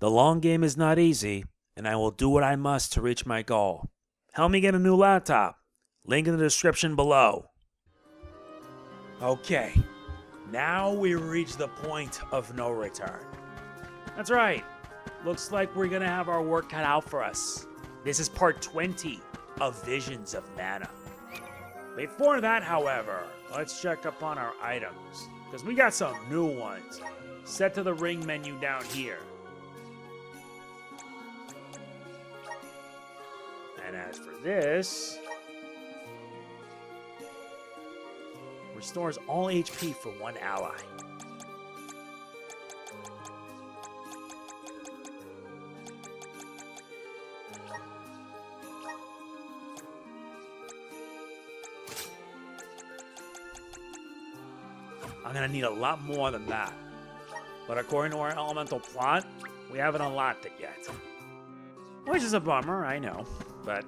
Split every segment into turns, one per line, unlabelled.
The long game is not easy, and I will do what I must to reach my goal. Help me get a new laptop. Link in the description below. Okay, now we reach the point of no return. That's right. Looks like we're gonna have our work cut out for us. This is part 20 of Visions of Mana. Before that, however, let's check up on our items, because we got some new ones. Set to the ring menu down here. And as for this, restores all HP for one ally. I'm gonna need a lot more than that. But according to our elemental plot, we haven't unlocked it yet. Which is a bummer, I know. But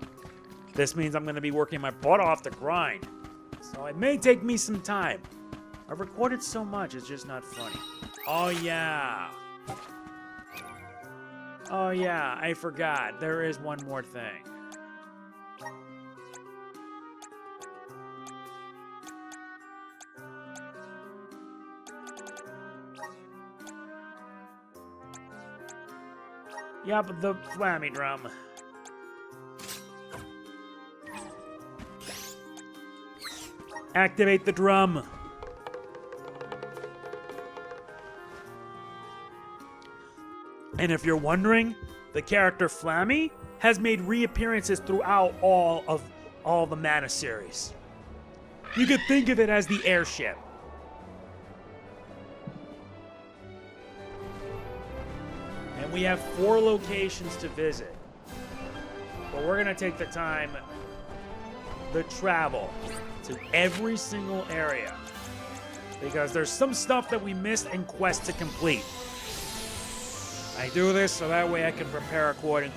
this means I'm gonna be working my butt off to grind. So it may take me some time. I've recorded so much, it's just not funny. Oh yeah. Oh yeah, I forgot. There is one more thing. Yup, the flammy drum. Activate the drum. And if you're wondering, the character Flammy has made reappearances throughout all the Mana series. You could think of it as the airship. And we have 4 locations to visit. But we're gonna take the time to travel to every single area, because there's some stuff that we missed and quests to complete. I do this so that way I can prepare accordingly.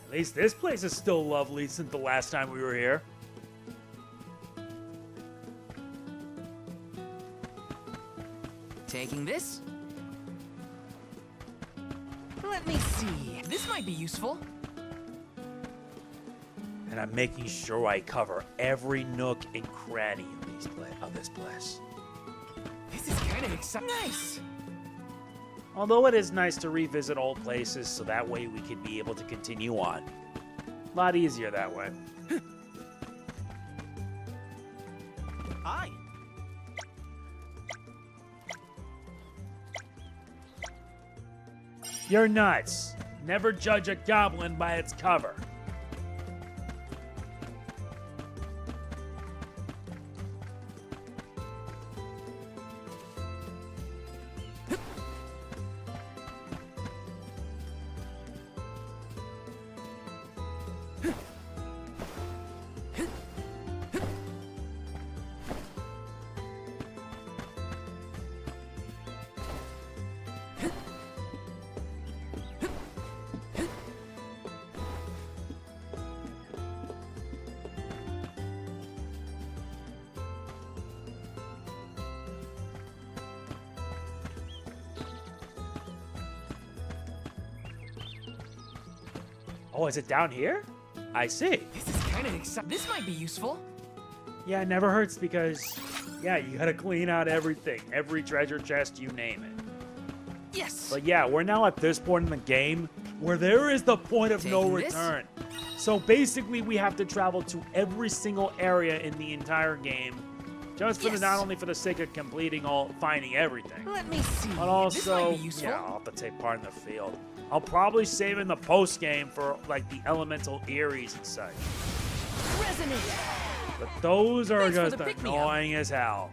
At least this place is still lovely since the last time we were here.
Taking this? Let me see. This might be useful.
And I'm making sure I cover every nook and cranny of this place.
This is kind of exciting. Nice!
Although it is nice to revisit old places so that way we can be able to continue on. A lot easier that way.
Hi.
You're nuts. Never judge a goblin by its cover. Oh, is it down here? I see.
This is kind of exciting. This might be useful.
Yeah, it never hurts because, yeah, you gotta clean out everything. Every treasure chest, you name it.
Yes!
But yeah, we're now at this point in the game where there is the point of no
Taking this?
return. So basically, we have to travel to every single area in the entire game, just for
Yes.
not only for the sake of finding everything,
Let me see.
but
This
also,
might be useful.
yeah, I'll have to take part in the field. I'll probably save in the post game for like the elemental Eries and such.
Resonate!
But those are
Thanks for
just
the pick-me-up.
annoying as hell.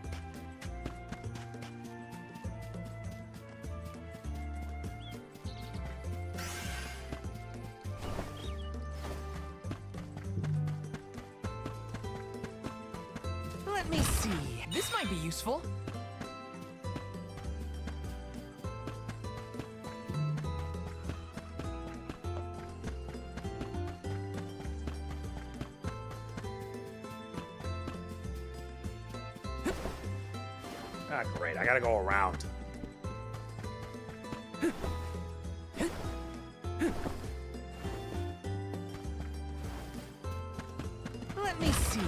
Let me see. This might be useful.
Ah, great. I gotta go around.
Let me see.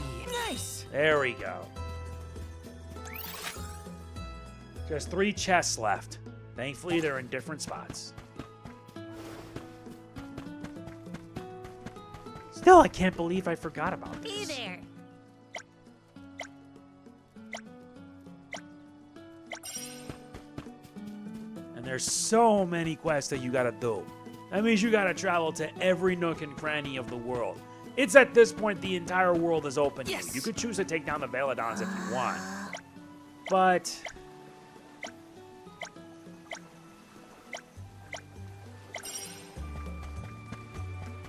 Nice.
There we go. Just 3 chests left. Thankfully, they're in different spots. Still, I can't believe I forgot about this.
Hey there.
And there's so many quests that you gotta do. That means you gotta travel to every nook and cranny of the world. It's at this point the entire world is open to you.
Yes.
You could choose to take down the Benevedons if you want. But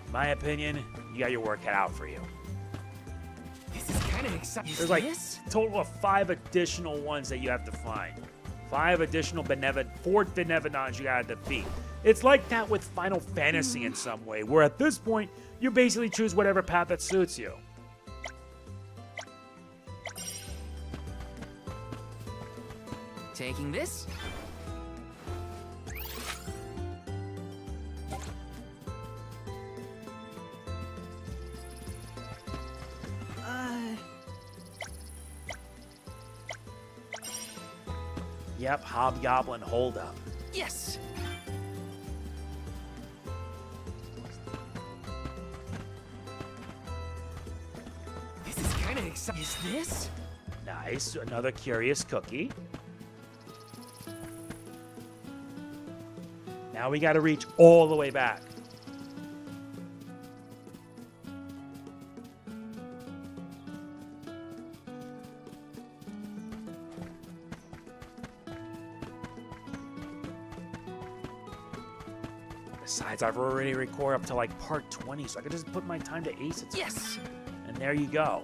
in my opinion, you got your work cut out for you.
This is kind of exciting.
There's like a total of 5 additional ones that you have to find. 4 Benevedons you gotta defeat. It's like that with Final Fantasy in some way, where at this point, you basically choose whatever path that suits you.
Taking this.
Yep, Hobgoblin holdup.
Yes. This is kind of exciting. Is this?
Nice, another curious cookie. Now we gotta reach all the way back. Besides, I've already recorded up to like part 20, so I could just put my time to ace it.
Yes.
And there you go.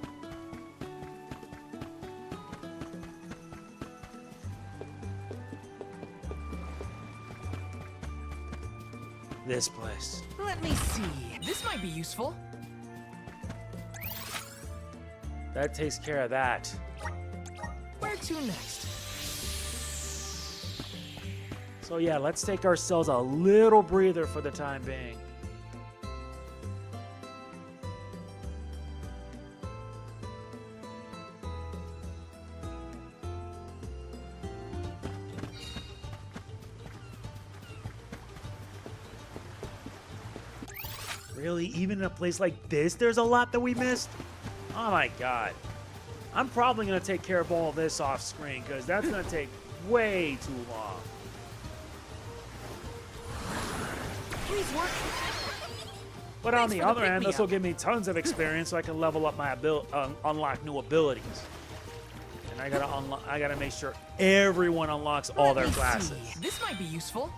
This place.
Let me see. This might be useful.
That takes care of that.
Where to next?
So yeah, let's take ourselves a little breather for the time being. Really? Even in a place like this, there's a lot that we missed? Oh my god. I'm probably going to take care of all this off screen, because that's going to take way too long.
Please work.
But on
Thanks
the
for the
other hand, this will
pick-me-up.
give me tons of experience so I can level up my unlock new abilities. And I gotta make sure everyone unlocks all their
Let me
classes.
see. This might be useful.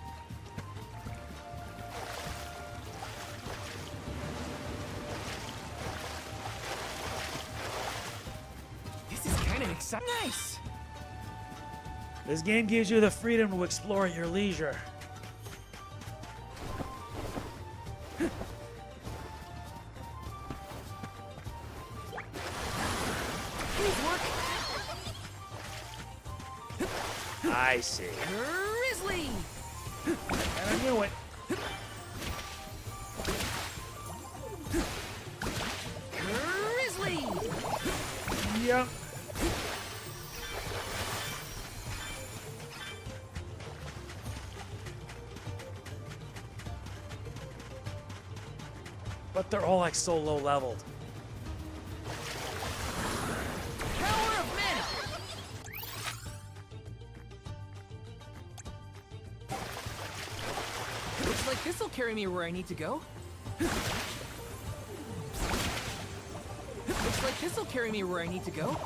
This is kind of exciting. Nice.
This game gives you the freedom to explore at your leisure.
Please work.
I see.
Grizzly.
And I knew it.
Grizzly.
Yep. But they're all like so low leveled.
Power of mana. Looks like this'll carry me where I need to go. Looks like this'll carry me where I need to go.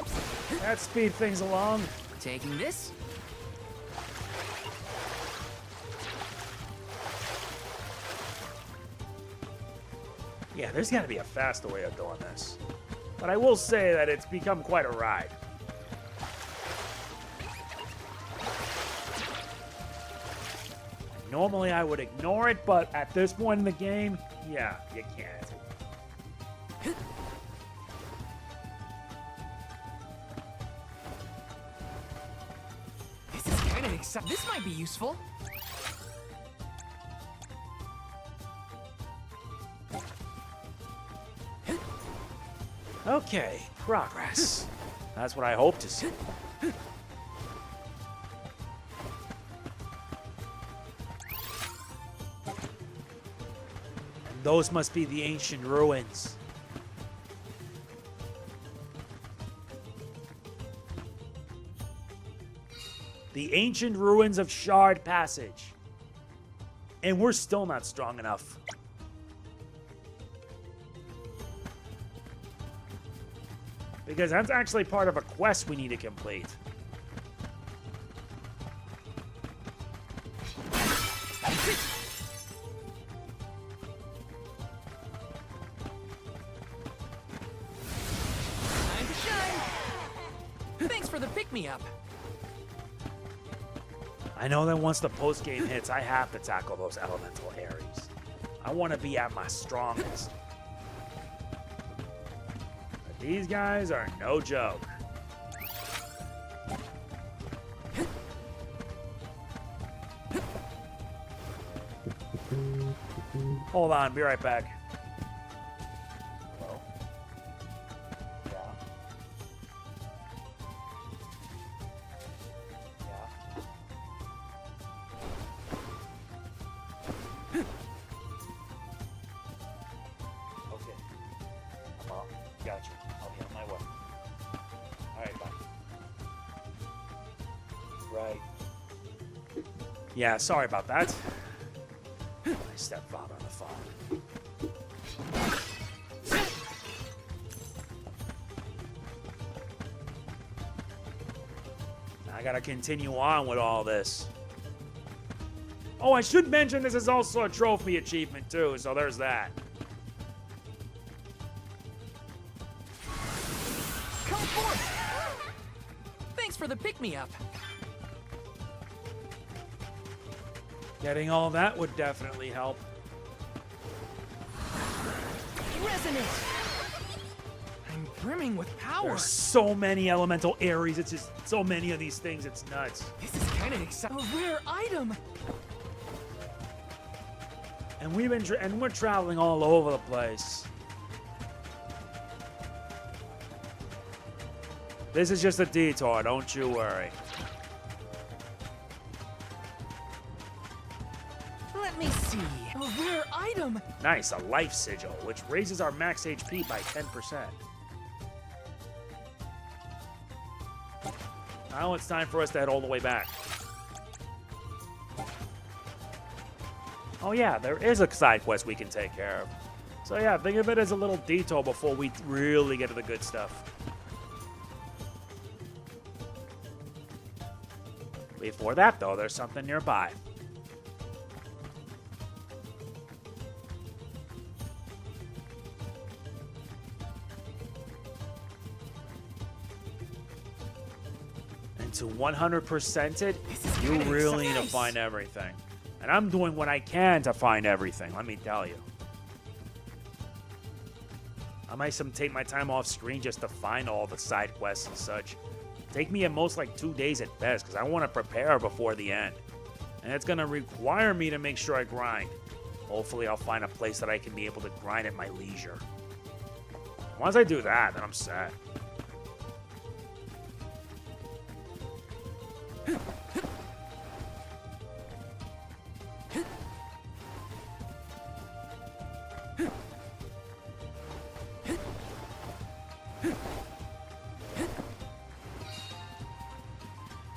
That speed things along.
Taking this.
Yeah, there's got to be a faster way of doing this. But I will say that it's become quite a ride. Normally I would ignore it, but at this point in the game, yeah, you can't.
kind of exciting. This might be useful.
Okay, progress. That's what I hope to see. Those must be the ancient ruins. The ancient ruins of Shard Passage. And we're still not strong enough. Because that's actually part of a quest we need to complete.
Time to shine. Thanks for the pick-me-up.
I know that once the post-game hits, I have to tackle those elemental areas. I want to be at my strongest. But these guys are no joke. Hold on, be right back. Hello? Yeah. Okay. I'm off. Gotcha. I'll be on my way. Alright, bye. Right. Yeah, sorry about that. My stepfather on the phone. I gotta continue on with all this. Oh, I should mention this is also a trophy achievement too, so there's that.
Come forth. Thanks for the pick-me-up.
Getting all that would definitely help.
Resonant. I'm brimming with power.
There's so many elemental areas. It's just so many of these things. It's nuts.
This is kind of exciting. A rare item.
And we're traveling all over the place. This is just a detour. Don't you worry.
Let me see. A rare item.
Nice, a life sigil, which raises our max HP by 10%. Now it's time for us to head all the way back. Oh yeah, there is a side quest we can take care of. So yeah, think of it as a little detour before we really get to the good stuff. Before that though, there's something nearby. To 100% it, you really need to find everything. And I'm doing what I can to find everything, let me tell you. I might take my time off screen just to find all the side quests and such. Take me at most like 2 days at best, because I want to prepare before the end. And it's going to require me to make sure I grind. Hopefully I'll find a place that I can be able to grind at my leisure. Once I do that, then I'm set.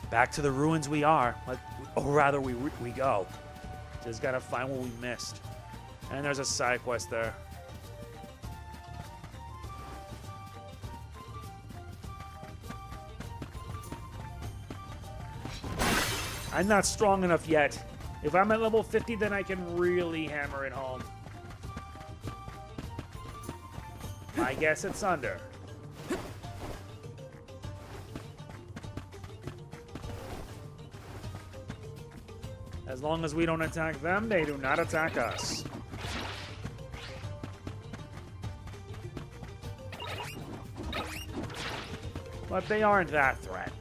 Back to the ruins we are, or rather we go. Just gotta find what we missed. And there's a side quest there. I'm not strong enough yet. If I'm at level 50, then I can really hammer it home. I guess it's under. As long as we don't attack them, they do not attack us. But they aren't that threatening.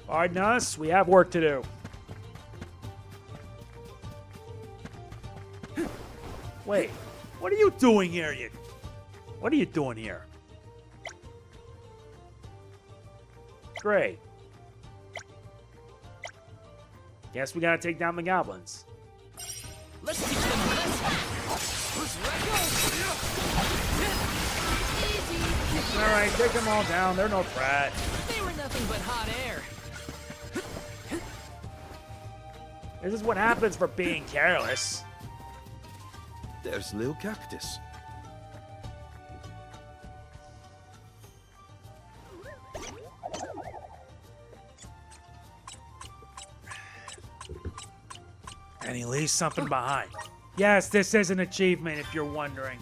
Pardon us, we have work to do. Wait, what are you doing here, What are you doing here? Great. Guess we gotta take down the goblins.
Let's teach them a lesson. Easy.
Alright, take them all down. They're no threat.
They were nothing but hot air.
This is what happens for being careless.
There's Lil Cactus.
And he leaves something behind. Yes, this is an achievement if you're wondering.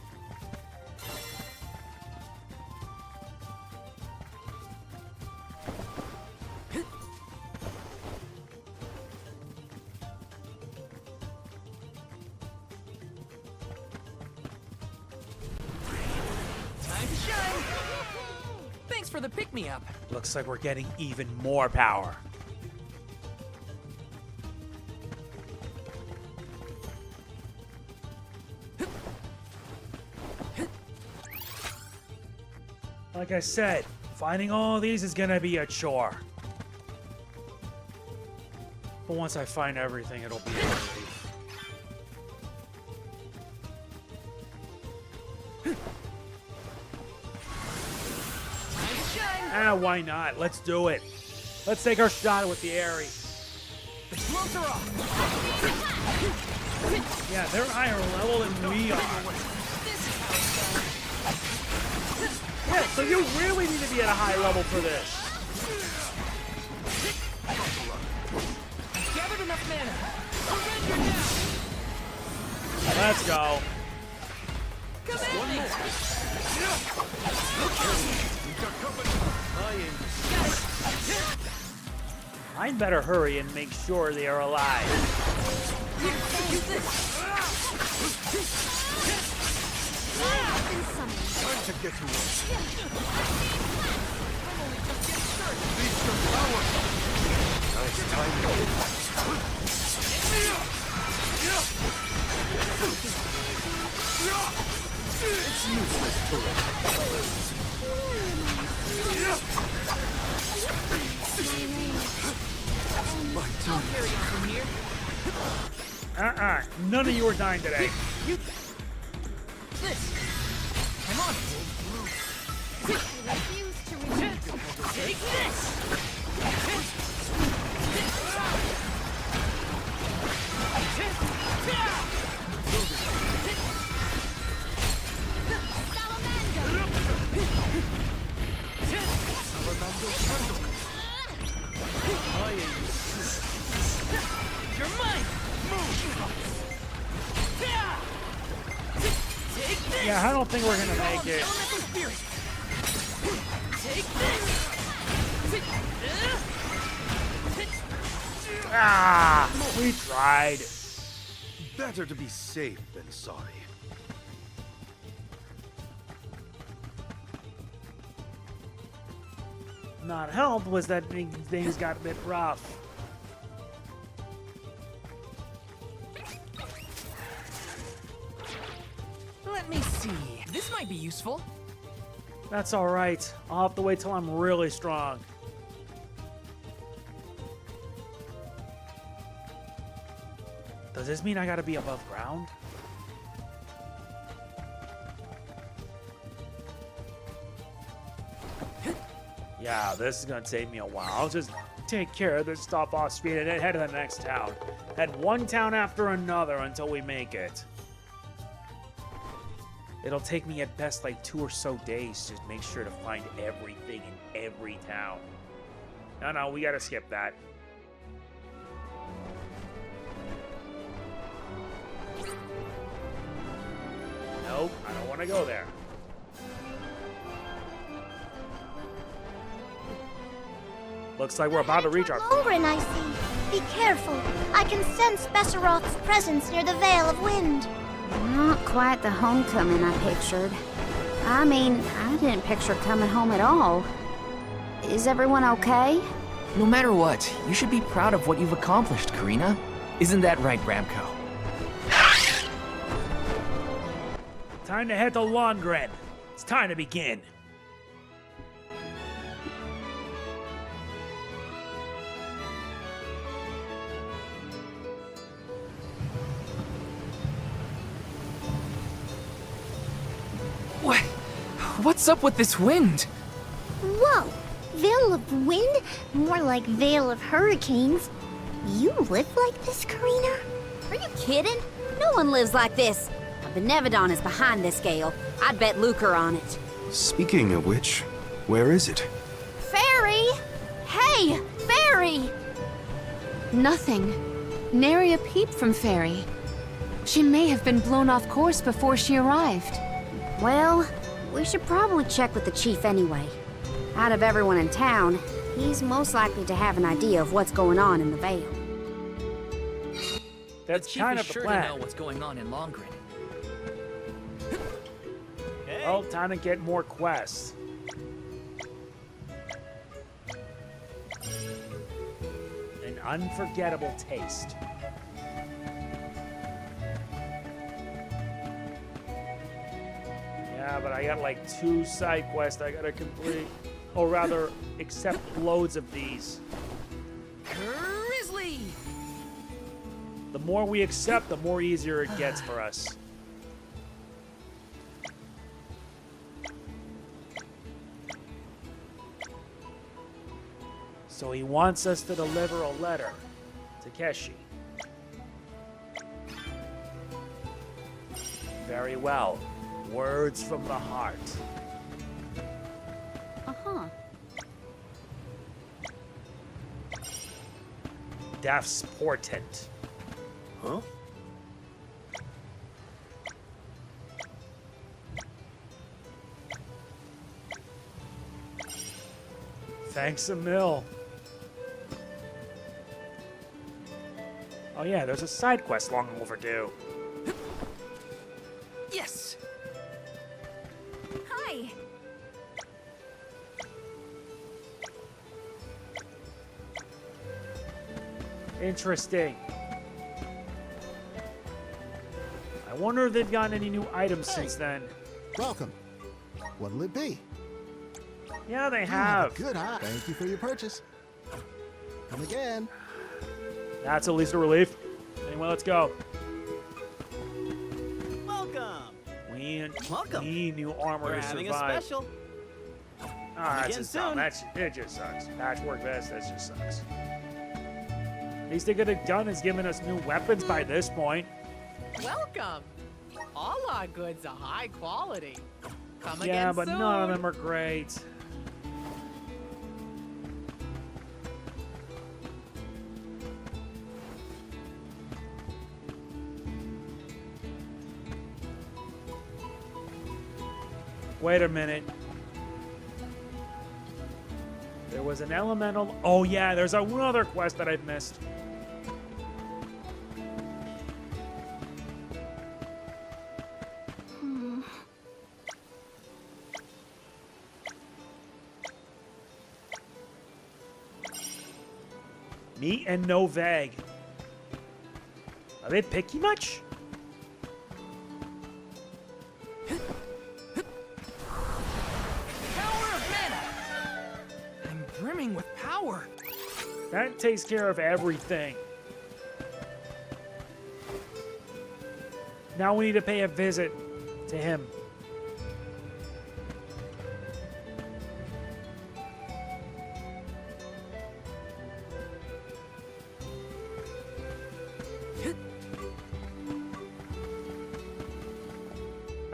Time to shine. Thanks for the pick-me-up.
Looks like we're getting even more power. Like I said, finding all these is gonna be a chore. But once I find everything, it'll be a relief.
Time to shine.
Ah, why not? Let's do it. Let's take our shot with the Airy.
The floats are off.
Yeah, they're higher level than we are.
This is how it's done.
Yeah, so you really need to be at a high level for this.
Gathered enough mana. Surrender now.
Let's go.
Command
I'd better hurry and make sure they are alive.
Use this.
Time to get to work.
I'm only just getting started.
Reach your power. Nice timing. It's useless to it. My
I'll
turn.
carry on from here.
None of you are dying today.
You. This. I'm on it.
Refuse to remove.
Take this. You're mine. Take this.
Yeah, I don't think we're gonna make it.
Elemental spirit. Take this.
Ah, we tried.
Better to be safe than sorry.
Not helped was that things got a bit rough.
Let me see. This might be useful.
That's all right. I'll have to wait till I'm really strong. Does this mean I gotta be above ground? Yeah, this is gonna take me a while. I'll just take care of this stuff off speed and then head to the next town. Head one town after another until we make it. It'll take me at best like 2 or so days to make sure to find everything in every town. No, we gotta skip that. Nope, I don't want to go there. Looks like we're about to reach our...
Holgren, I see. Be careful. I can sense Besseroth's presence near the Veil of Wind.
Not quite the homecoming I pictured. I mean, I didn't picture coming home at all. Is everyone okay?
No matter what, you should be proud of what you've accomplished, Careena. Isn't that right, Ramco?
Time to head to Longren. It's time to begin.
What's up with this wind?
Whoa! Veil of Wind? More like Veil of Hurricanes. You live like this, Careena?
Are you kidding? No one lives like this. A Benevedon is behind this gale. I'd bet lucre on it.
Speaking of which, where is it?
Fairy! Hey, Fairy!
Nothing. Nary a peep from Fairy. She may have been blown off course before she arrived.
Well, we should probably check with the chief anyway. Out of everyone in town, he's most likely to have an idea of what's going on in the Vale.
That's
Chief
kind
is
of the
sure
plan.
to know what's going on in Longren.
Well, time to get more quests. An unforgettable taste. Yeah, but I got like 2 side quests I gotta complete. Or rather, accept loads of these.
Grizzly!
The more we accept, the more easier it gets for us. So he wants us to deliver a letter to Keshi. Very well. Words from the heart.
Uh-huh.
Death's portent.
Huh?
Thanks a mill. Oh yeah, there's a side quest long overdue.
Yes!
Hi!
Interesting. I wonder if they've gotten any new items since then.
Welcome. What'll it be?
Yeah, they
You
have.
a good eye. Thank you for your purchase. Come again.
That's at least a relief. Anyway, let's go.
Welcome.
We
Welcome.
need new armor
We're
to
having
survive.
a special.
Ah, that's
again
just dumb.
soon.
It just sucks. Patchwork vest, that just sucks. At least they could have done is given us new weapons by this point.
Welcome. All our goods are high quality. Come
Yeah,
again
but
soon.
none of them are great. Wait a minute. There was an elemental. Oh yeah, there's one other quest that I've missed. Me and no vag. Are they picky much?
Power of mana! I'm brimming with power.
That takes care of everything. Now we need to pay a visit to him.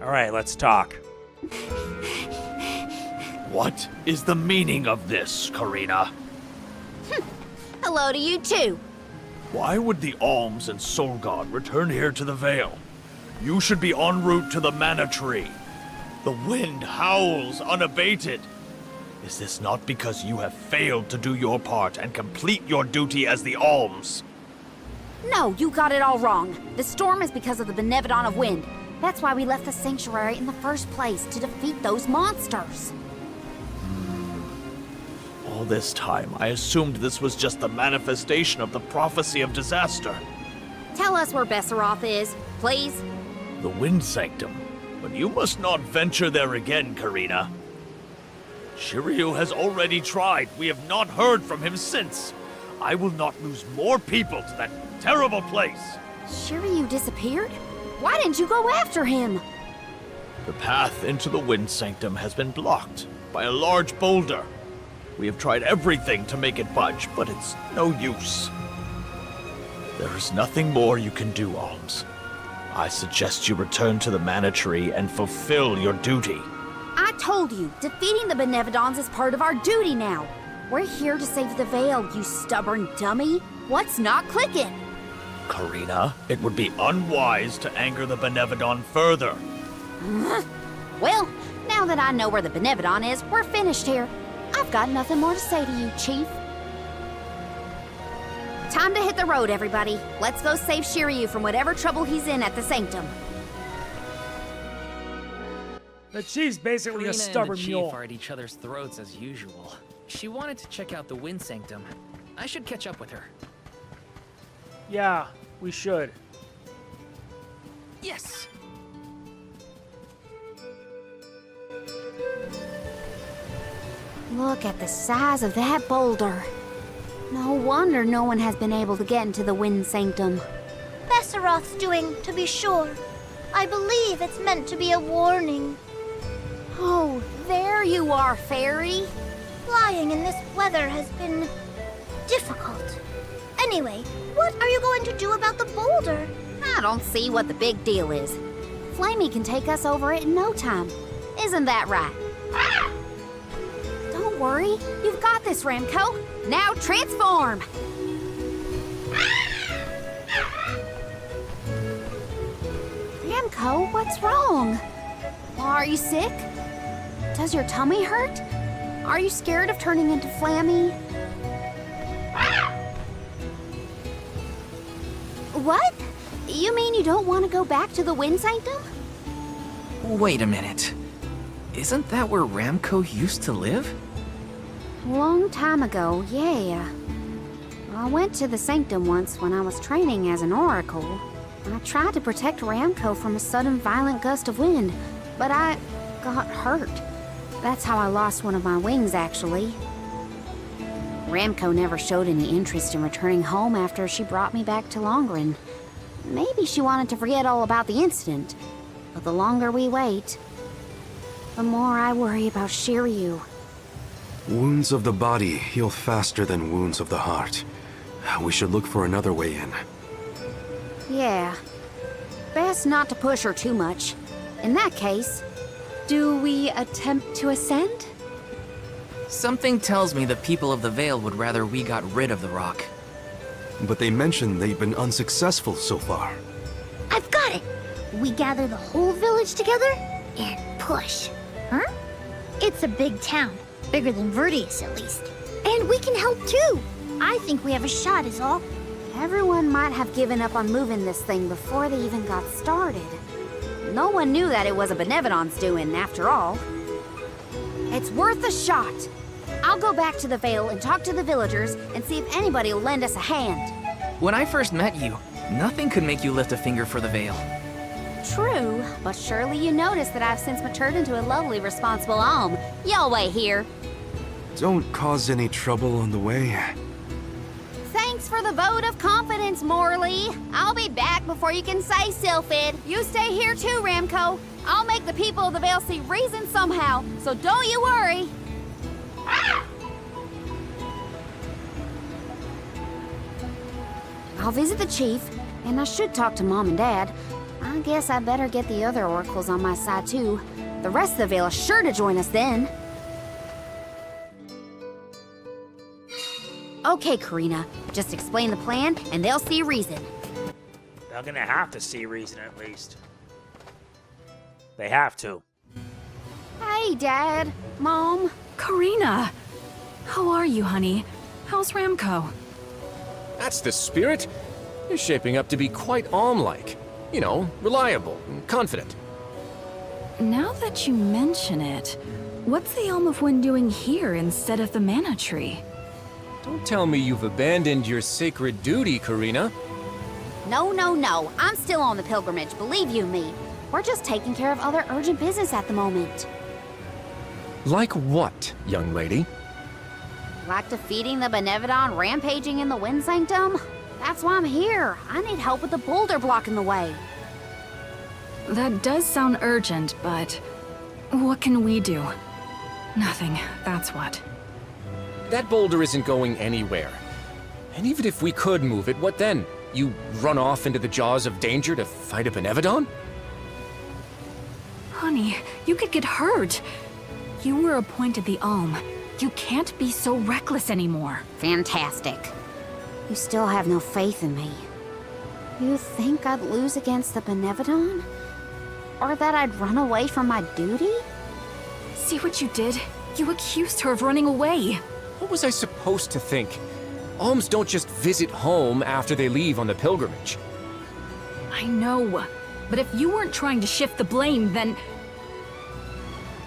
All right, let's talk.
What is the meaning of this, Careena?
Hello to you too.
Why would the Alms and Soul God return here to the Vale? You should be en route to the Mana Tree. The wind howls unabated. Is this not because you have failed to do your part and complete your duty as the Alms?
No, you got it all wrong. The storm is because of the Benevedon of Wind. That's why we left the sanctuary in the first place, to defeat those monsters.
All this time, I assumed this was just the manifestation of the prophecy of disaster.
Tell us where Besseroth is, please.
The Wind Sanctum. But you must not venture there again, Careena. Shiryu has already tried. We have not heard from him since. I will not lose more people to that terrible place.
Shiryu disappeared? Why didn't you go after him?
The path into the Wind Sanctum has been blocked by a large boulder. We have tried everything to make it budge, but it's no use. There is nothing more you can do, Alms. I suggest you return to the Mana Tree and fulfill your duty.
I told you, defeating the Benevedons is part of our duty now. We're here to save the Veil, you stubborn dummy. What's not clicking?
Careena, it would be unwise to anger the Benevedon further.
Well, now that I know where the Benevedon is, we're finished here. I've got nothing more to say to you, Chief. Time to hit the road, everybody. Let's go save Shiryu from whatever trouble he's in at the Sanctum.
The chief's basically a
Careena
stubborn
and the
mule.
chief are at each other's throats as usual. She wanted to check out the Wind Sanctum. I should catch up with her.
Yeah, we should.
Yes!
Look at the size of that boulder. No wonder no one has been able to get into the Wind Sanctum.
Besseroth's doing, to be sure. I believe it's meant to be a warning.
Oh, there you are, Fairy.
Flying in this weather has been difficult. Anyway, what are you going to do about the boulder?
I don't see what the big deal is. Flamey can take us over it in no time. Isn't that right? Don't worry, you've got this, Ramco. Now transform! Ramco, what's wrong? Are you sick? Does your tummy hurt? Are you scared of turning into Flammy? What? You mean you don't want to go back to the Wind Sanctum?
Wait a minute. Isn't that where Ramco used to live?
Long time ago, yeah. I went to the Sanctum once when I was training as an oracle. I tried to protect Ramco from a sudden violent gust of wind, but I got hurt. That's how I lost one of my wings, actually. Ramco never showed any interest in returning home after she brought me back to Longren. Maybe she wanted to forget all about the incident, but the longer we wait, the more I worry about Shiryu.
Wounds of the body heal faster than wounds of the heart. We should look for another way in.
Yeah. Best not to push her too much. In that case,
Do we attempt to ascend?
Something tells me the people of the Vale would rather we got rid of the rock.
But they mentioned they've been unsuccessful so far.
I've got it! We gather the whole village together and push. Huh? It's a big town. Bigger than Verdius, at least. And we can help too! I think we have a shot is all.
everyone might have given up on moving this thing before they even got started. No one knew that it was a Benevedon's doing, after all. It's worth a shot. I'll go back to the Vale and talk to the villagers and see if anybody will lend us a hand.
When I first met you, nothing could make you lift a finger for the Vale.
True, but surely you noticed that I've since matured into a lovely, responsible alm. Y'all wait here.
Don't cause any trouble on the way.
Thanks for the vote of confidence, Morley. I'll be back before you can say Sylphid. You stay here too, Ramco. I'll make the people of the Vale see reason somehow, so don't you worry. I'll visit the chief, and I should talk to Mom and Dad. I guess I better get the other oracles on my side too. The rest of the Vale is sure to join us then. Okay, Careena. Just explain the plan, and they'll see reason.
They're gonna have to see reason at least. They have to.
Hey, Dad. Mom.
Careena! How are you, honey? How's Ramco?
That's the spirit. You're shaping up to be quite Alm-like. You know, reliable and confident.
Now that you mention it,
What's the Elm of Wind doing here instead of the mana tree?
Don't tell me you've abandoned your sacred duty, Careena.
No, no, no. I'm still on the pilgrimage, believe you me. We're just taking care of other urgent business at the moment.
Like what, young lady?
Like defeating the Benevedon rampaging in the Wind Sanctum? That's why I'm here. I need help with the boulder blocking the way.
That does sound urgent, but what can we do? Nothing, that's what.
That boulder isn't going anywhere. And even if we could move it, what then? You run off into the jaws of danger to fight a Benevedon?
Honey, you could get hurt. You were appointed the Alm. You can't be so reckless anymore.
Fantastic. You still have no faith in me. You think I'd lose against the Benevedon? Or that I'd run away from my duty?
See what you did? You accused her of running away.
What was I supposed to think? Alms don't just visit home after they leave on the pilgrimage.
I know, but if you weren't trying to shift the blame, then...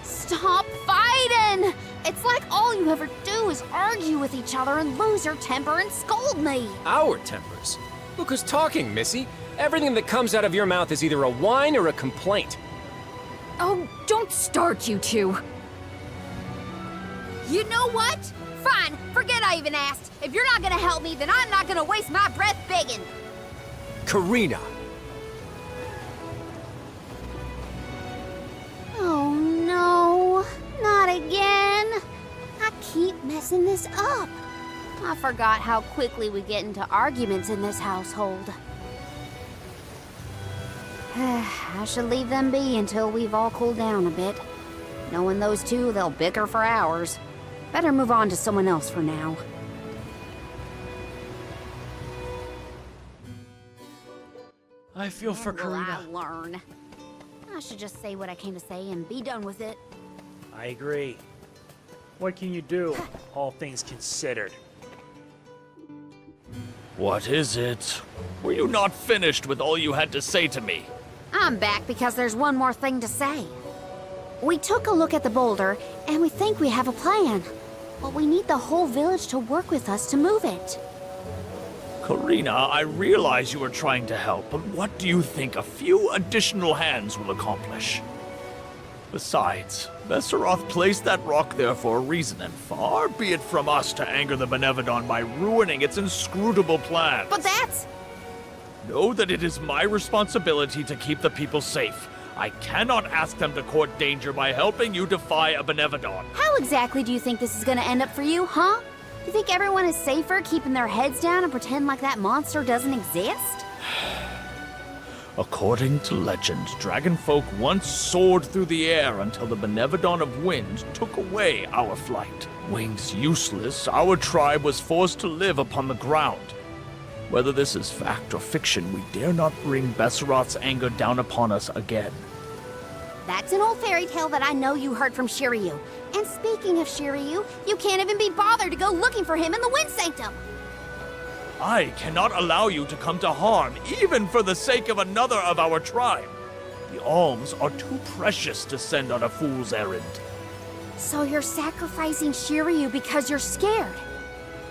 Stop fighting! It's like all you ever do is argue with each other and lose your temper and scold me.
Our tempers? Look who's talking, Missy. Everything that comes out of your mouth is either a whine or a complaint.
Oh, don't start, you two.
You know what? Fine, forget I even asked. If you're not gonna help me, then I'm not gonna waste my breath begging.
Careena!
Oh no, not again. I keep messing this up. I forgot how quickly we get into arguments in this household. I should leave them be until we've all cooled down a bit. Knowing those two, they'll bicker for hours. Better move on to someone else for now.
I feel for
When will I
Careena.
learn? I should just say what I came to say and be done with it.
I agree. What can you do, all things considered?
What is it? Were you not finished with all you had to say to me?
I'm back because there's one more thing to say. We took a look at the boulder, and we think we have a plan. But we need the whole village to work with us to move it.
Careena, I realize you are trying to help, but what do you think a few additional hands will accomplish? Besides, Besseroth placed that rock there for a reason, and far be it from us to anger the Benevedon by ruining its inscrutable plans.
But that's...
Know that it is my responsibility to keep the people safe. I cannot ask them to court danger by helping you defy a Benevedon.
How exactly do you think this is gonna end up for you, huh? You think everyone is safer keeping their heads down and pretend like that monster doesn't exist?
According to legend, dragonfolk once soared through the air until the Benevedon of Wind took away our flight. Wings useless, our tribe was forced to live upon the ground. Whether this is fact or fiction, we dare not bring Besseroth's anger down upon us again.
That's an old fairy tale that I know you heard from Shiryu. And speaking of Shiryu, you can't even be bothered to go looking for him in the Wind Sanctum.
I cannot allow you to come to harm, even for the sake of another of our tribe. The alms are too precious to send on a fool's errand.
So you're sacrificing Shiryu because you're scared.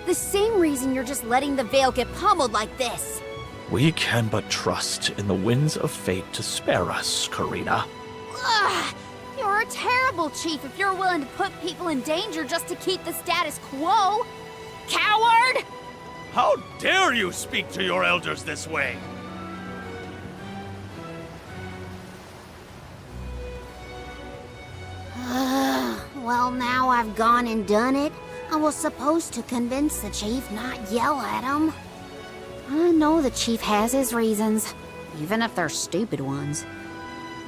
The same reason you're just letting the Veil get pummeled like this.
We can but trust in the winds of fate to spare us, Careena.
Ugh! You're a terrible chief if you're willing to put people in danger just to keep the status quo. Coward!
How dare you speak to your elders this way?
Well, now I've gone and done it. I was supposed to convince the chief, not yell at him. I know the chief has his reasons, even if they're stupid ones.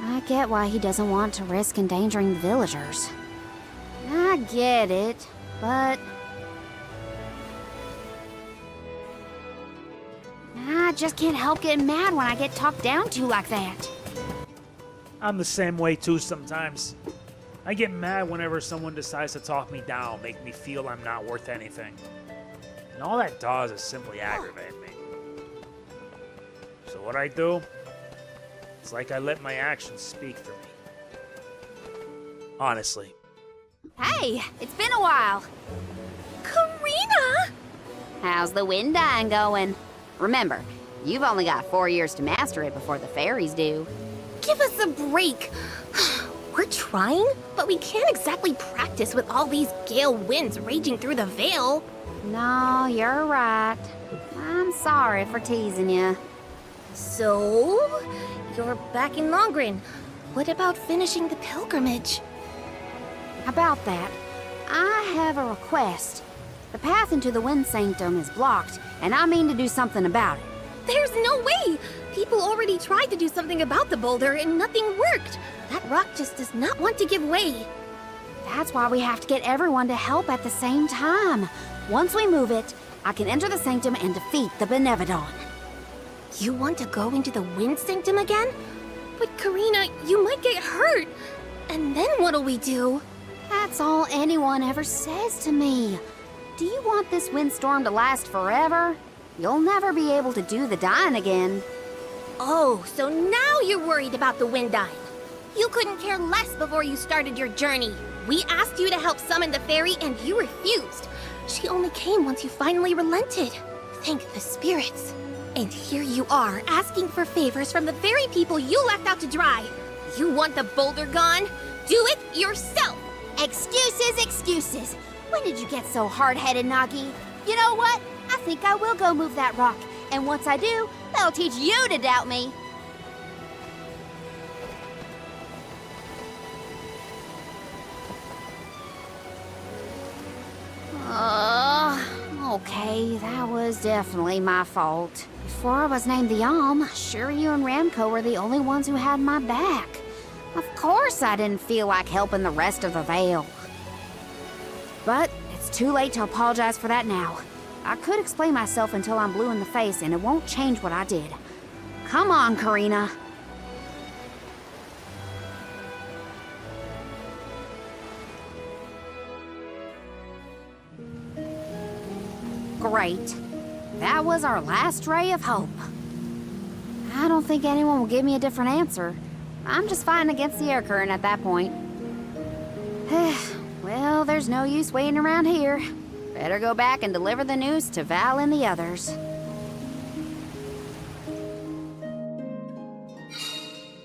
I get why he doesn't want to risk endangering the villagers. I get it, but... I just can't help getting mad when I get talked down to like that.
I'm the same way too sometimes. I get mad whenever someone decides to talk me down, make me feel I'm not worth anything. And all that does is simply aggravate me. So what I do, it's like I let my actions speak for me. Honestly,
Hey, it's been a while.
Careena!
How's the wind dying going? Remember, you've only got 4 years to master it before the fairies do.
Give us a break. We're trying, but we can't exactly practice with all these gale winds raging through the Vale.
No, you're right. I'm sorry for teasing you.
So, you're back in Longren. What about finishing the pilgrimage?
About that, I have a request. The path into the Wind Sanctum is blocked, and I mean to do something about it.
There's no way! People already tried to do something about the boulder and nothing worked. That rock just does not want to give way.
That's why we have to get everyone to help at the same time. Once we move it, I can enter the Sanctum and defeat the Benevedon.
You want to go into the Wind Sanctum again? But Careena, you might get hurt. And then what'll we do?
That's all anyone ever says to me. Do you want this windstorm to last forever? You'll never be able to do the dying again.
Oh, so now you're worried about the wind dying. You couldn't care less before you started your journey. We asked you to help summon the fairy and you refused. She only came once you finally relented. Thank the spirits. And here you are, asking for favors from the very people you left out to dry. You want the boulder gone? Do it yourself!
Excuses, excuses. When did you get so hard-headed, Nagi? You know what? I think I will go move that rock. And once I do, that'll teach you to doubt me. Okay, that was definitely my fault. Before I was named the Alm, sure you and Ramco were the only ones who had my back. Of course I didn't feel like helping the rest of the Vale. But it's too late to apologize for that now. I could explain myself until I'm blue in the face, and it won't change what I did. Come on, Careena. Great. That was our last ray of hope. I don't think anyone will give me a different answer. I'm just fighting against the air current at that point. Well, there's no use waiting around here. Better go back and deliver the news to Val and the others.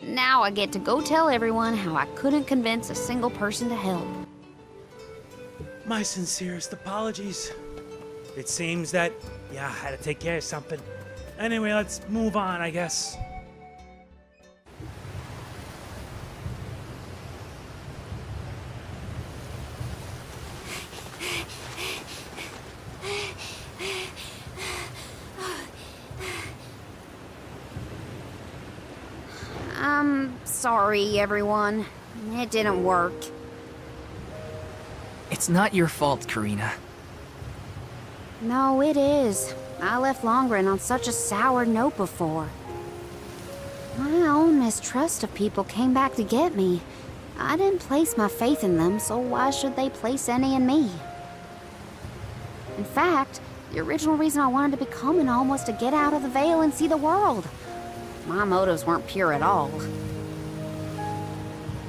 Now I get to go tell everyone how I couldn't convince a single person to help.
My sincerest apologies. It seems that, I had to take care of something. Anyway, let's move on, I guess.
I'm sorry, everyone. It didn't work.
It's not your fault, Careena.
No, it is. I left Longren on such a sour note before. My own mistrust of people came back to get me. I didn't place my faith in them, so why should they place any in me? In fact, the original reason I wanted to become an Alm was to get out of the Vale and see the world. My motives weren't pure at all.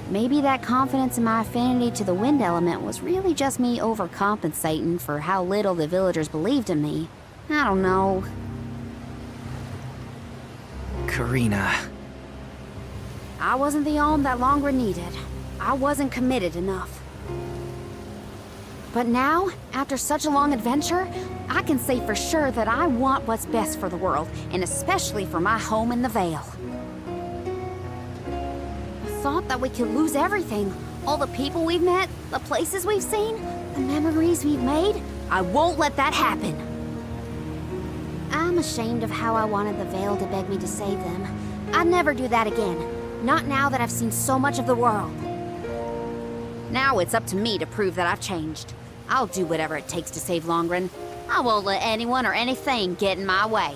Maybe that confidence in my affinity to the wind element was really just me overcompensating for how little the villagers believed in me. I don't know.
Careena.
I wasn't the Alm that Longren needed. I wasn't committed enough. But now, after such a long adventure, I can say for sure that I want what's best for the world, and especially for my home in the Vale. The thought that we could lose everything, all the people we've met, the places we've seen, the memories we've made, I won't let that happen. I'm ashamed of how I wanted the Vale to beg me to save them. I'd never do that again, not now that I've seen so much of the world. Now it's up to me to prove that I've changed. I'll do whatever it takes to save Longren. I won't let anyone or anything get in my way.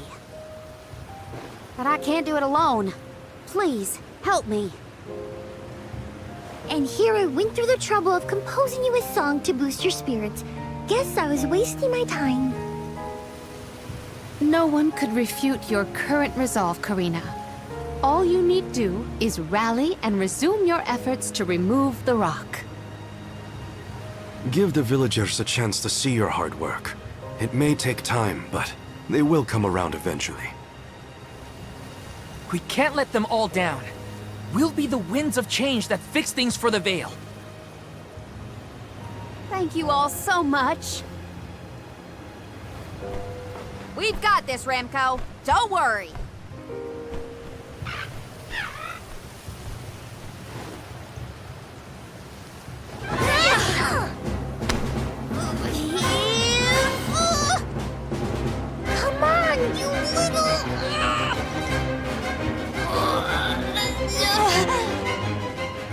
But I can't do it alone. Please, help me.
And here I went through the trouble of composing you a song to boost your spirits. Guess I was wasting my time.
No one could refute your current resolve, Careena. All you need do is rally and resume your efforts to remove the rock.
Give the villagers a chance to see your hard work. It may take time, but they will come around eventually.
We can't let them all down. We'll be the winds of change that fix things for the Vale.
Thank you all so much. We've got this, Remco. Don't worry.
Come on, you little...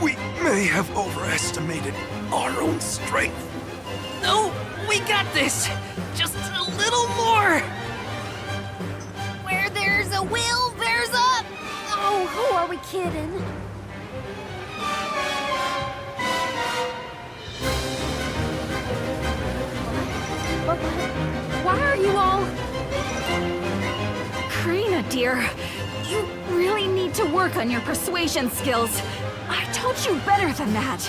We may have overestimated our own strength.
No, we got this! Just a little more!
Where there's a will, there's a... Oh, who are we kidding? Why are you all...
Careena, dear, you really need to work on your persuasion skills. I told you better than that.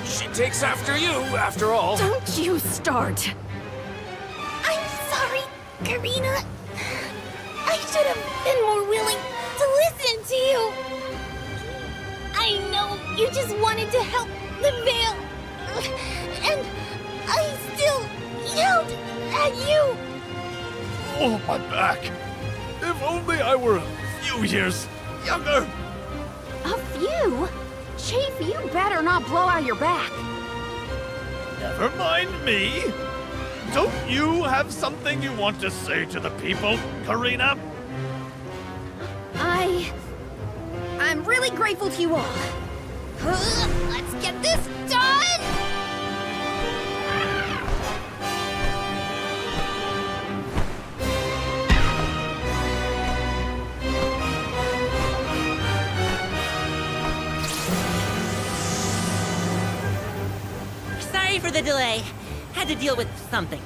She takes after you, after all.
Don't you start.
I'm sorry, Careena. I should have been more willing to listen to you. I know you just wanted to help the Vale. And I still yelled at you.
Oh, my back. If only I were a few years younger.
A few? Chief, you better not blow out your back.
Never mind me. Don't you have something you want to say to the people, Careena?
I'm really grateful to you all. Let's get this done!
Sorry for the delay. Had to deal with something.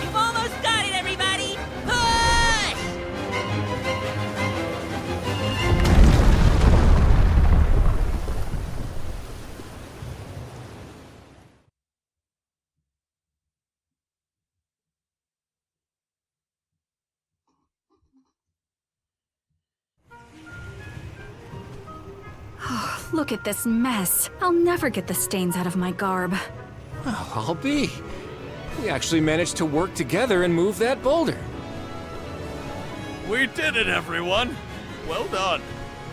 You've almost got it, everybody! Push!
Look at this mess. I'll never get the stains out of my garb.
Oh, I'll be. We actually managed to work together and move that boulder.
We did it, everyone. Well done.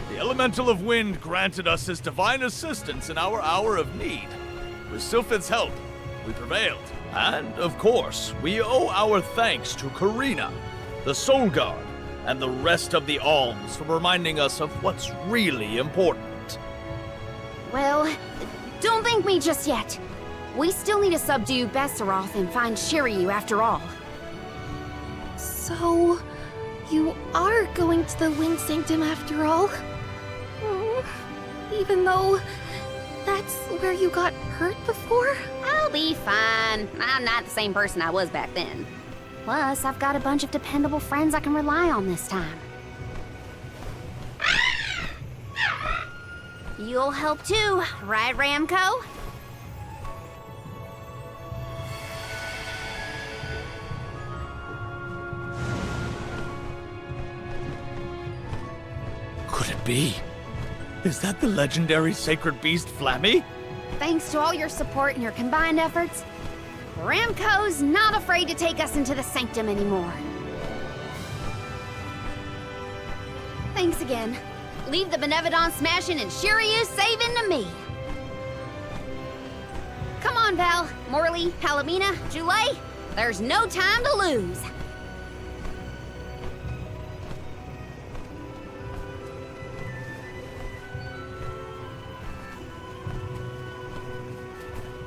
The Elemental of Wind granted us his divine assistance in our hour of need. With Sylphid's help, we prevailed. And, of course, we owe our thanks to Careena, the Soul Guard, and the rest of the Alms for reminding us of what's really important.
Well, don't thank me just yet. We still need to subdue Besseroth and find Shiryu after all.
So, you are going to the Wind Sanctum after all? Even though that's where you got hurt before?
I'll be fine. I'm not the same person I was back then. Plus, I've got a bunch of dependable friends I can rely on this time. You'll help too, right, Ramco?
Could it be? Is that the legendary sacred beast Flammy?
Thanks to all your support and your combined efforts, Ramco's not afraid to take us into the Sanctum anymore. Thanks again. Leave the Benevedon smashing and Shiryu saving to me. Come on, Val, Morley, Palomina, Jule. There's no time to lose.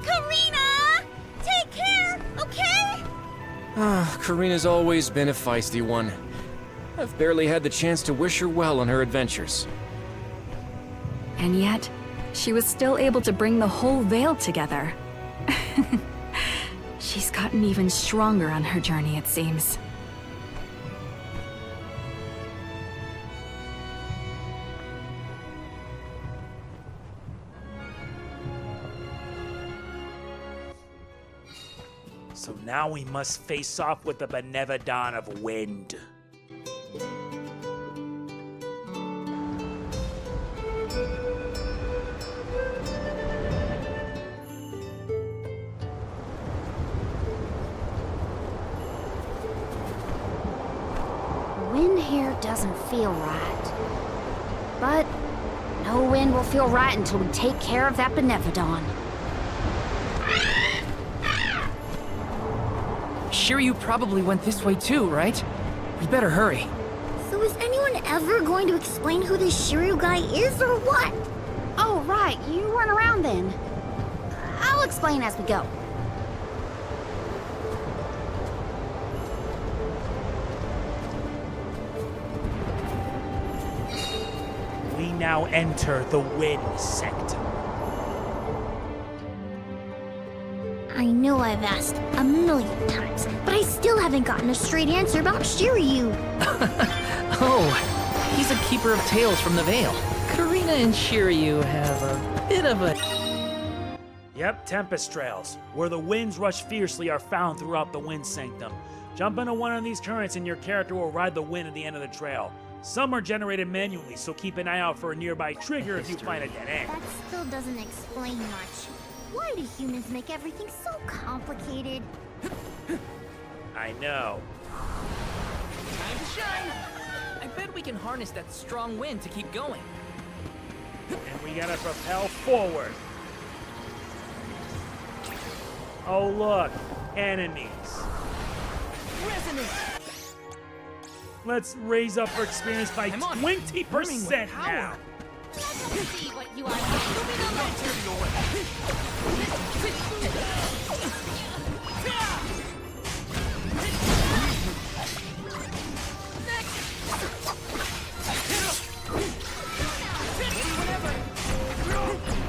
Careena! Take care, okay?
Careena's always been a feisty one. I've barely had the chance to wish her well on her adventures.
And yet, she was still able to bring the whole Vale together. She's gotten even stronger on her journey, it seems.
So now we must face off with the Benevedon of Wind.
Wind here doesn't feel right. But no wind will feel right until we take care of that Benevedon.
Shiryu probably went this way too, right? We better hurry.
So is anyone ever going to explain who this Shiryu guy is or what?
Oh, right, you weren't around then. I'll explain as we go.
We now enter the Wind Sanctum.
I know I've asked a million times, but I still haven't gotten a straight answer about Shiryu.
Oh, he's a keeper of tales from the Vale. Careena and Shiryu have a bit of a...
Yep, Tempest Trails, where the winds rush fiercely, are found throughout the Wind Sanctum. Jump into one of these currents and your character will ride the wind at the end of the trail. Some are generated manually, so keep an eye out for a nearby trigger if you find a dead end.
That still doesn't explain much. Why do humans make everything so complicated?
I know.
Time to shine! I bet we can harness that strong wind to keep going.
And we gotta propel forward. Oh look, enemies.
Resonance!
Let's raise up our experience by 20% now.
See what you are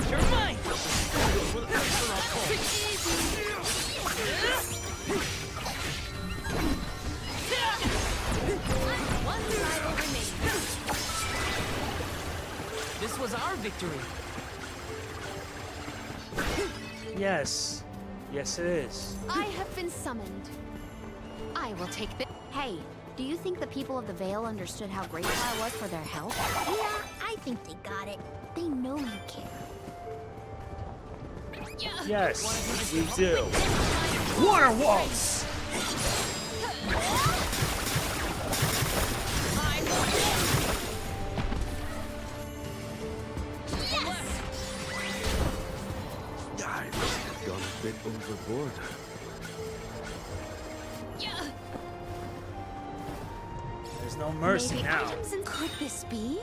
You're mine! This was our victory.
Yes. Yes, it is.
I have been summoned. I will take the...
Hey, do you think the people of the Vale understood how grateful I was for their help?
Yeah, I think they got it. They know you care.
Yes, we do. Water waltz!
I've gone a bit overboard.
There's no mercy
Maybe
now.
items and could this be?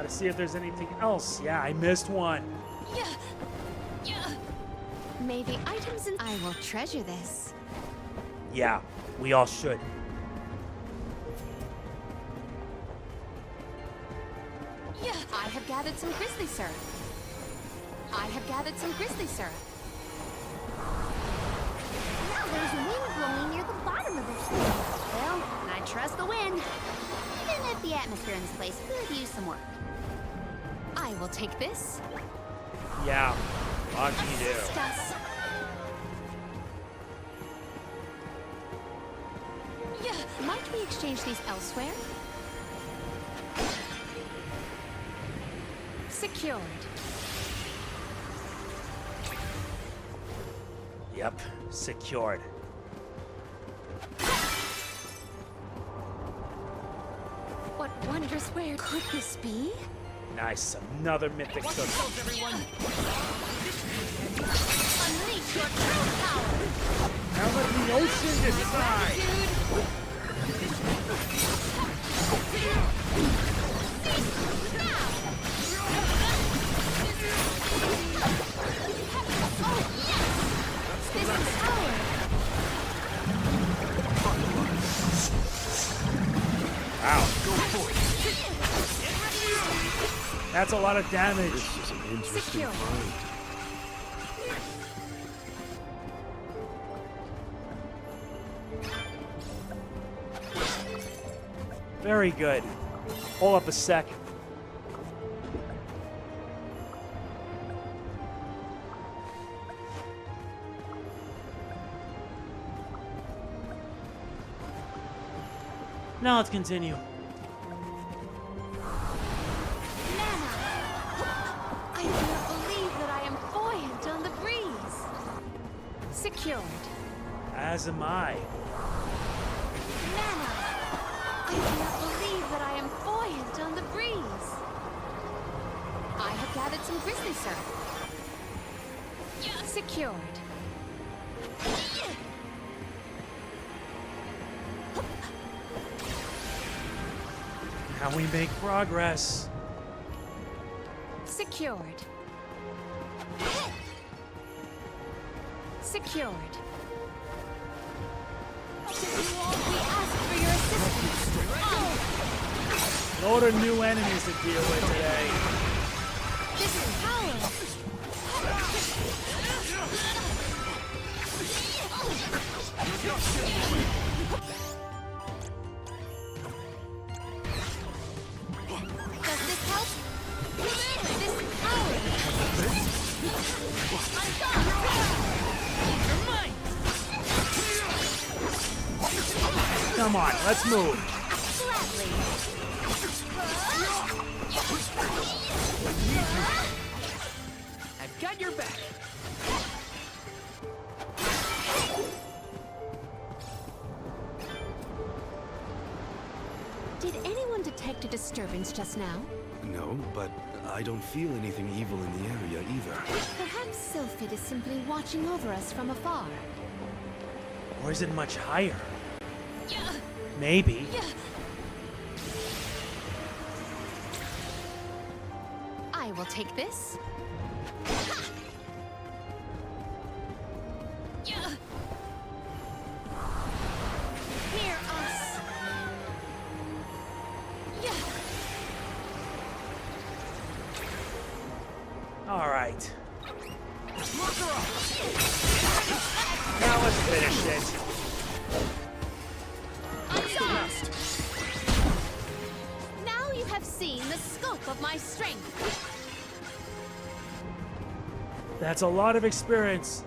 To see if there's anything else. Yeah, I missed one.
Maybe items and I will treasure this.
Yeah, we all should.
I have gathered some grizzly syrup. I have gathered some grizzly syrup.
Now there's wind blowing near the bottom of this thing.
Well, I trust the wind. Even if the atmosphere in this place could use some work.
I will take this.
Yeah, lucky you
Assist
do.
us. Might we exchange these elsewhere? Secured.
Yep, secured.
What wondrous where could this be?
Nice, another mythic cookie.
Unleash your true power!
Now let the ocean decide. Wow. That's a lot of damage.
This is an interesting find.
Very good. Hold up a sec. Now let's continue.
Nana! I cannot believe that I am buoyant on the breeze. Secured.
As am I.
Nana! I cannot believe that I am buoyant on the breeze. I have gathered some grizzly surf. Secured.
Now we make progress.
Secured. Secured. We ask for your assistance.
Load of new enemies to deal with today.
This is power. Does this help? This is power. You're mine.
Come on, let's move.
Gladly.
I've got your back.
Did anyone detect a disturbance just now?
No, but I don't feel anything evil in the area either.
Perhaps Sylphid is simply watching over us from afar.
Or is it much higher? Maybe.
I will take this. Hear us.
All right. Now let's finish it.
Now you have seen the scope of my strength.
That's a lot of experience.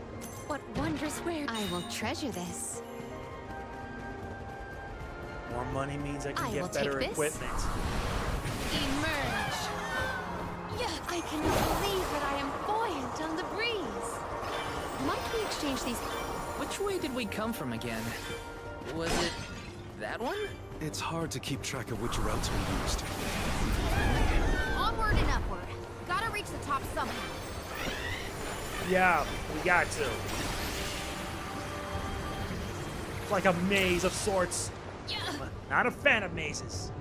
What wondrous wares. I will treasure this.
More money means I can
I will
get
take
better
this.
equipment.
Emerge. I cannot believe that I am buoyant on the breeze. Might we exchange these?
Which way did we come from again? Was it that one?
It's hard to keep track of which routes we used.
Onward and upward. Gotta reach the top somehow.
Yeah, we got to. It's like a maze of sorts. Not a fan of mazes.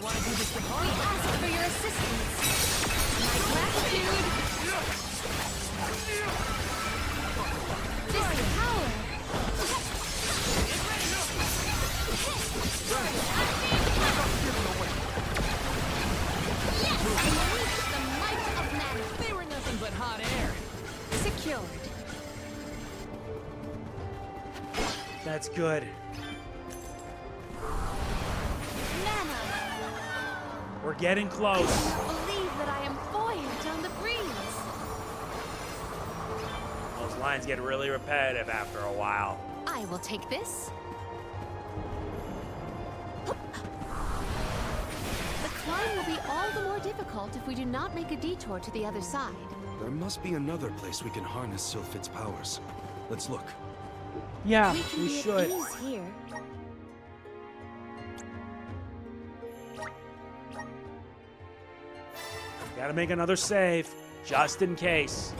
Want to do this with we ask for your assistance. My gratitude. This is power. Yes, the might of man.
They were nothing but hot air.
Secured.
That's good.
Nana.
We're getting close.
Believe that I am buoyant on the breeze.
Those lines get really repetitive after a while.
I will take this. The climb will be all the more difficult if we do not make a detour to the other side.
There must be another place we can harness Sylphid's powers. Let's look.
Yeah,
We can
we
be
should.
at ease here.
Gotta make another save, just in case.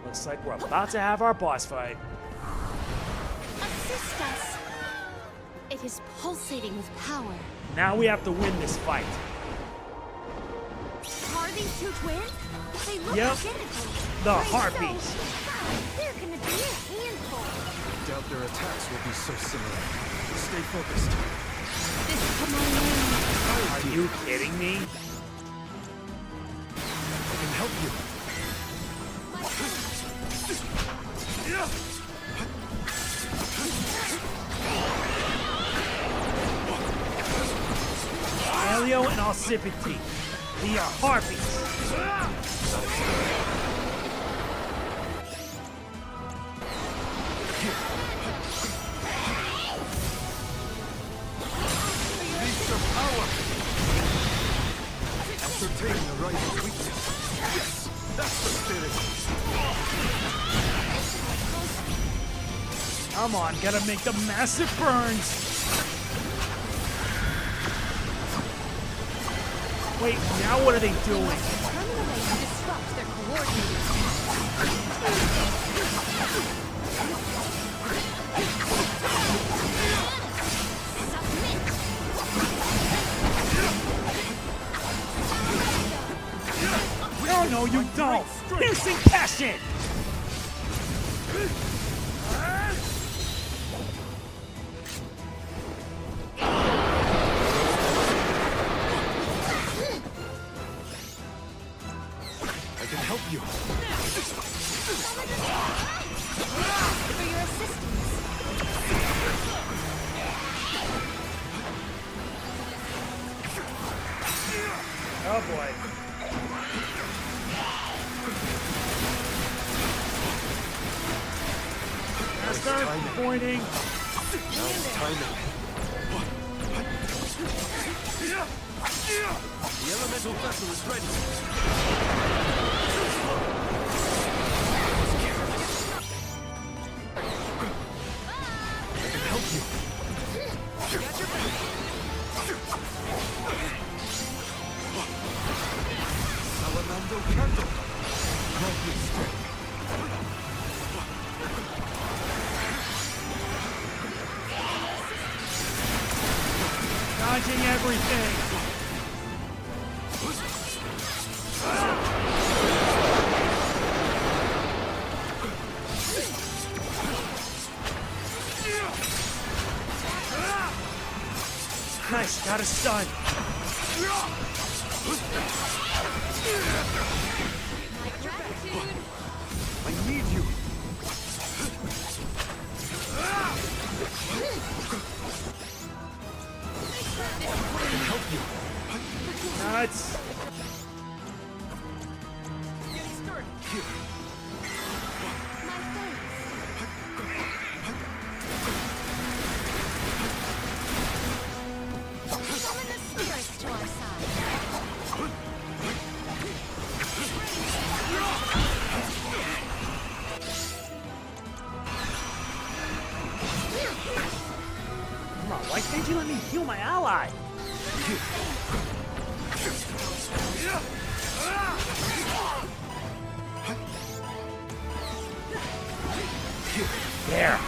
Looks like we're about to have our boss fight.
Assist us. It is pulsating with power.
Now we have to win this fight.
Are these two twins? They look
Yep.
identical.
The
Right,
harpies.
So, they're gonna be a handful.
Doubt their attacks will be so similar. Stay focused.
This is my name.
Are you kidding me?
I can help you.
Aello and Oeypete. The harpies.
Beast of power! Ascertain the rival's weakness. Yes! That's the spirit!
Come on, gotta make the massive burns. Wait, now what are they doing?
Permanently disrupt their coordinating.
No, you don't! Piercing passion!
I can help you.
For your assistance.
Oh boy. Start pointing.
Now it's timing. The elemental vessel is ready. I can help you. Salamando candle. Grant me strength.
Dodging everything. Nice, got a stun.
My gratitude.
I need you. I can help you.
Nuts.
My thanks. Summon the spirits to our side.
Come on, why can't you let me heal my ally? There.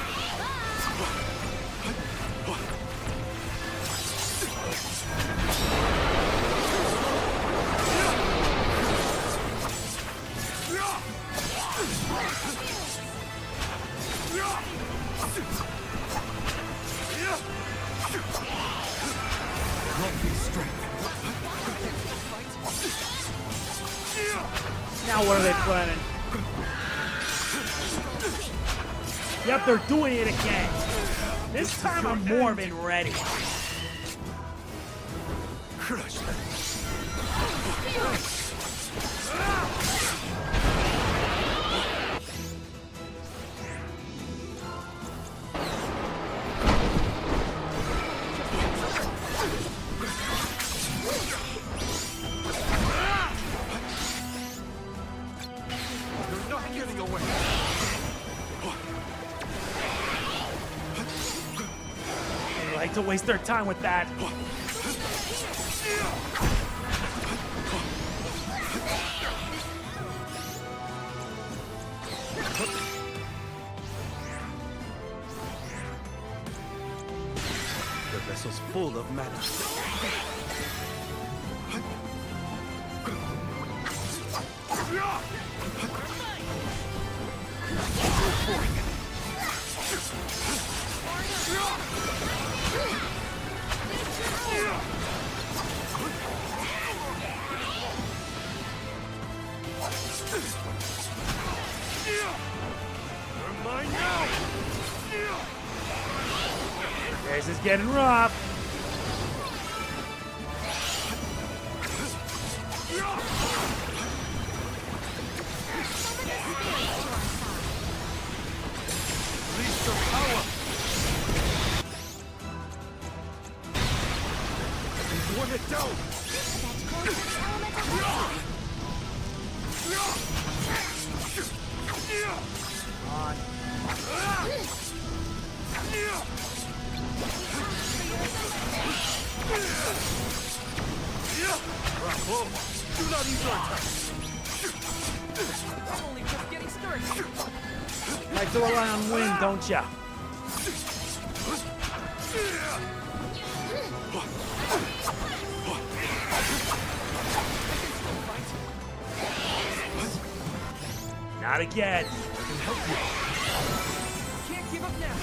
Now what are they planning? Yep, they're doing it again. This time I'm more than ready.
Crush them. You're not getting away.
They like to waste their time with that.
The vessel's full of mana. You're mine now.
This is getting rough.
Only just getting started.
Like to rely on wind, don't ya? Not again.
Can't give up now.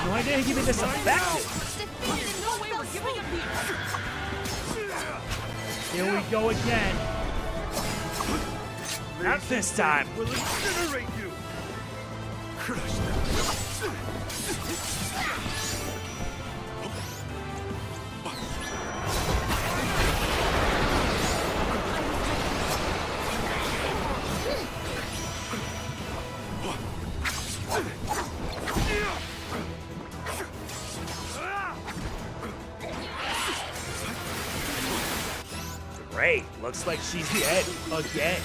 No idea he gave me this effective.
There's no way we're giving up here.
Here we go again. Not this time.
We'll incinerate you! Crush them.
Great. Looks like she's dead again.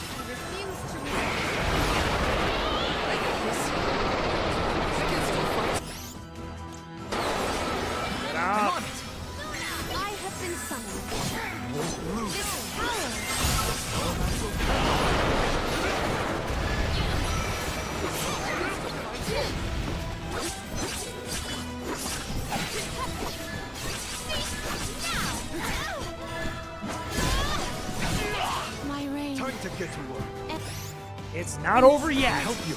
Stop.
I have been summoned. This is power. My reign.
Time to get to work.
It's not over yet.
Help you.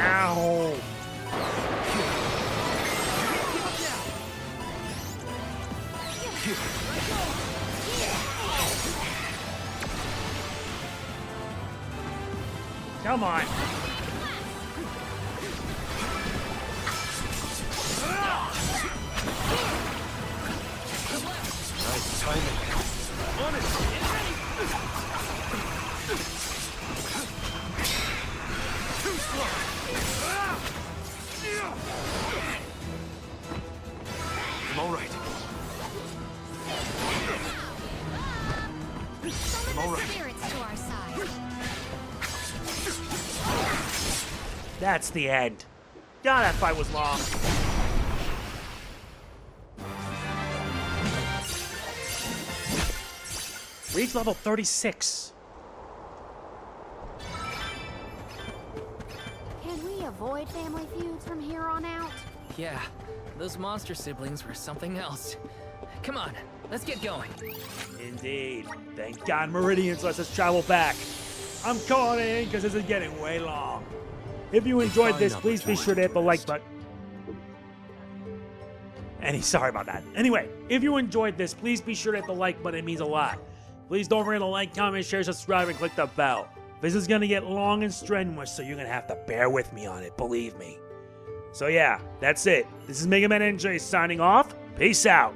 Ow. Come on.
Nice timing. On it. Too slow. I'm all right. I'm all right.
Spirits to our side.
That's the end. God, that fight was long. Reach level 36.
Can we avoid family feuds from here on out?
Yeah, those monster siblings were something else. Come on, let's get going.
Indeed. Thank God Meridians lets us travel back. I'm calling it in because this is getting way long. If you enjoyed this, please be sure to hit the like button. Sorry about that. Anyway, if you enjoyed this, please be sure to hit the like button. It means a lot. Please don't forget to like, comment, share, subscribe, and click the bell. This is going to get long and strenuous, so you're going to have to bear with me on it, believe me. So yeah, that's it. This is MegamanNG signing off. Peace out.